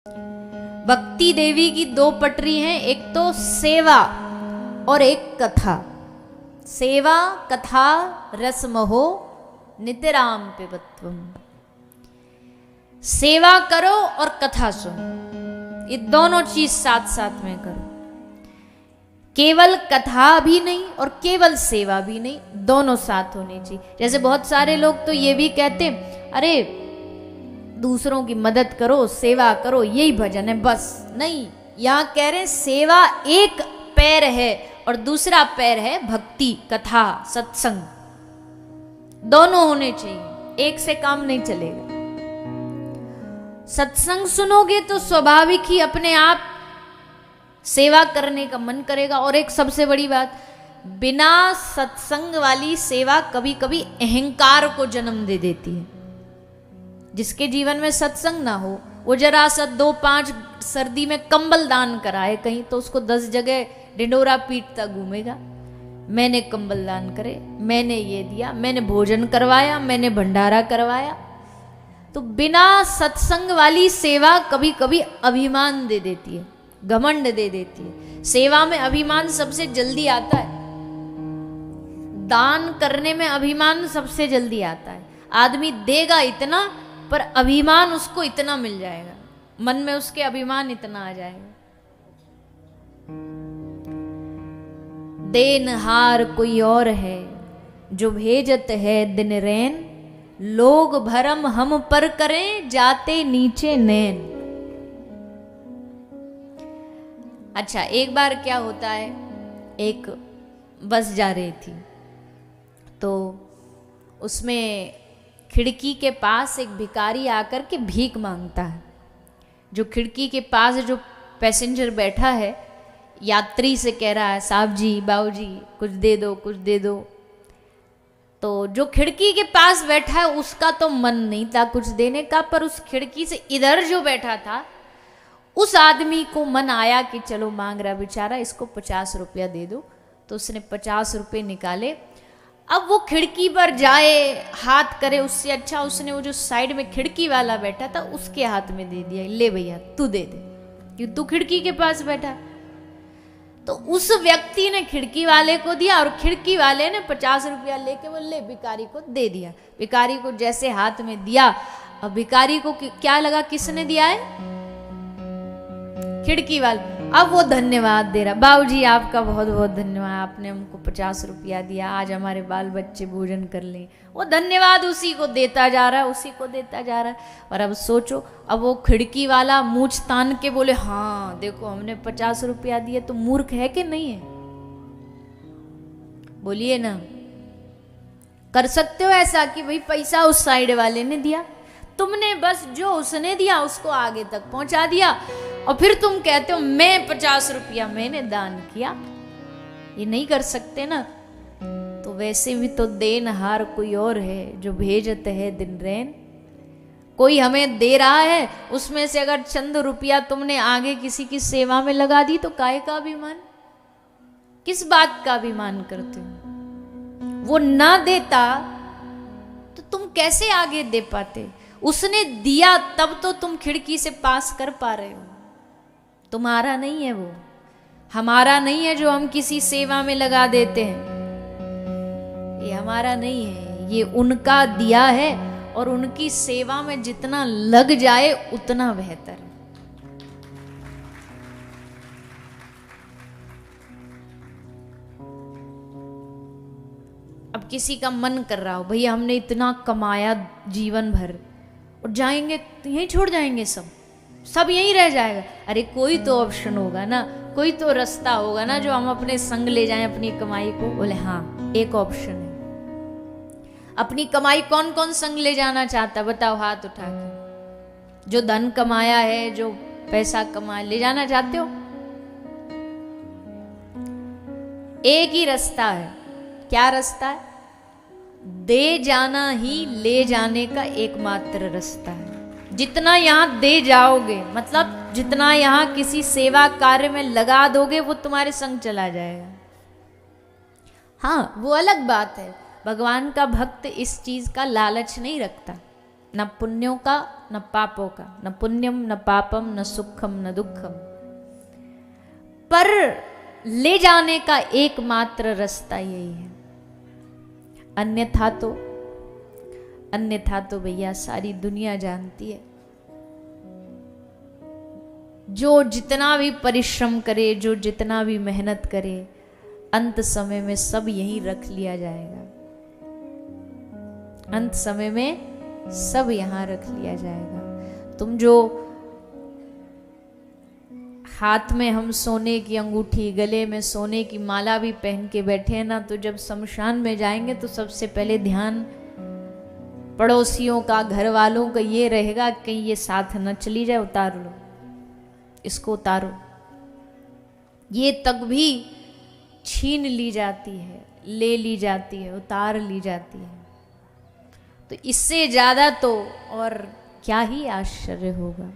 भक्ति देवी की दो पटरी हैं, एक तो सेवा और एक कथा। सेवा कथा रसमहो नितराम पिबत्वम। सेवा करो और कथा सुनो, ये दोनों चीज साथ साथ में करो। केवल कथा भी नहीं और केवल सेवा भी नहीं, दोनों साथ होनी चाहिए। जैसे बहुत सारे लोग तो ये भी कहते हैं, अरे दूसरों की मदद करो, सेवा करो, यही भजन है बस। नहीं, यहां कह रहे हैं सेवा एक पैर है और दूसरा पैर है भक्ति, कथा, सत्संग। दोनों होने चाहिए, एक से काम नहीं चलेगा। सत्संग सुनोगे तो स्वाभाविक ही अपने आप सेवा करने का मन करेगा। और एक सबसे बड़ी बात, बिना सत्संग वाली सेवा कभी कभी अहंकार को जन्म दे देती है। जिसके जीवन में सत्संग ना हो, वो जरा सा 2-5 सर्दी में कंबल दान कराए कहीं, तो उसको 10 जगह डिंडोरा पीटता घूमेगा। मैंने कंबल दान करे, मैंने ये दिया, मैंने भोजन करवाया, मैंने भंडारा करवाया। तो बिना सत्संग वाली सेवा कभी कभी अभिमान दे देती है, घमंड दे देती है। सेवा में अभिमान सबसे जल्दी आता है, दान करने में अभिमान सबसे जल्दी आता है। आदमी देगा इतना पर अभिमान उसको इतना मिल जाएगा, मन में उसके अभिमान इतना आ जाएगा। देनहार कोई और है जो भेजत है दिन रैन, लोग भरम हम पर करें जाते नीचे नैन। अच्छा, एक बार क्या होता है, एक बस जा रही थी तो उसमें खिड़की के पास एक भिखारी आकर के भीख मांगता है। जो खिड़की के पास जो पैसेंजर बैठा है, यात्री से कह रहा है, साहब जी, बाबू जी, कुछ दे दो, कुछ दे दो। तो जो खिड़की के पास बैठा है उसका तो मन नहीं था कुछ देने का, पर उस खिड़की से इधर जो बैठा था उस आदमी को मन आया कि चलो मांग रहा बेचारा, इसको 50 रुपया दे दो। तो उसने 50 रुपये निकाले। अब वो खिड़की पर जाए, हाथ करे, उससे अच्छा उसने वो जो साइड में खिड़की वाला बैठा था उसके हाथ में दे दिया, ले भैया तू दे दे, क्योंकि तू खिड़की के पास बैठा। तो उस व्यक्ति ने खिड़की वाले को दिया और खिड़की वाले ने 50 रुपया लेके वो ले भिखारी को दे दिया। भिखारी को जैसे हाथ में दिया, अब भिखारी को क्या लगा किसने दिया है, खिड़की वाले। अब वो धन्यवाद दे रहा, बाबू जी आपका बहुत बहुत धन्यवाद, आपने हमको 50 रुपया दिया, आज हमारे बाल बच्चे भोजन कर लें। वो धन्यवाद उसी को देता जा रहा है, उसी को देता जा रहा है। और अब सोचो, अब वो खिड़की वाला मूंछ तान के बोले, हाँ देखो हमने 50 रुपया दिया, तो मूर्ख है कि नहीं है? बोलिए ना, कर सकते हो ऐसा कि भाई पैसा उस साइड वाले ने दिया, तुमने बस जो उसने दिया उसको आगे तक पहुंचा दिया, और फिर तुम कहते हो मैं 50 रुपया मैंने दान किया। ये नहीं कर सकते ना। तो वैसे भी तो देनहार कोई और है जो भेजत है दिन रैन। कोई हमें दे रहा है, उसमें से अगर चंद रुपया तुमने आगे किसी की सेवा में लगा दी तो काहे का अभिमान, किस बात का अभिमान करते हो? वो ना देता तो तुम कैसे आगे दे पाते? उसने दिया तब तो तुम खिड़की से पास कर पा रहे हो। तुम्हारा नहीं है वो, हमारा नहीं है जो हम किसी सेवा में लगा देते हैं। ये हमारा नहीं है, ये उनका दिया है, और उनकी सेवा में जितना लग जाए उतना बेहतर है। अब किसी का मन कर रहा हो, भैया हमने इतना कमाया जीवन भर और जाएंगे तो यहीं छोड़ जाएंगे, सब यहीं रह जाएगा। अरे कोई तो ऑप्शन होगा ना, कोई तो रास्ता होगा ना जो हम अपने संग ले जाएं अपनी कमाई को। बोले हाँ, एक ऑप्शन है। अपनी कमाई कौन कौन संग ले जाना चाहता, बताओ हाथ उठा के। जो धन कमाया है, जो पैसा कमाया, ले जाना चाहते हो? एक ही रास्ता है। क्या रास्ता है? दे जाना ही ले जाने का एकमात्र रास्ता है। जितना यहां दे जाओगे, मतलब जितना यहां किसी सेवा कार्य में लगा दोगे, वो तुम्हारे संग चला जाएगा। हाँ, वो अलग बात है, भगवान का भक्त इस चीज का लालच नहीं रखता। न पुण्यों का न पापों का, न पुण्यम न पापम न सुखम न दुखम, पर ले जाने का एकमात्र रास्ता यही है। अन्यथा तो भैया सारी दुनिया जानती है, जो जितना भी परिश्रम करे, जो जितना भी मेहनत करे, अंत समय में सब यहीं रख लिया जाएगा। अंत समय में सब यहां रख लिया जाएगा। तुम जो हाथ में हम सोने की अंगूठी, गले में सोने की माला भी पहन के बैठे हैं ना, तो जब शमशान में जाएंगे तो सबसे पहले ध्यान पड़ोसियों का, घर वालों का ये रहेगा कहीं ये साथ न चली जाए, उतार लो, इसको उतारो। ये तक भी छीन ली जाती है, ले ली जाती है, उतार ली जाती है। तो इससे ज्यादा तो और क्या ही आश्चर्य होगा।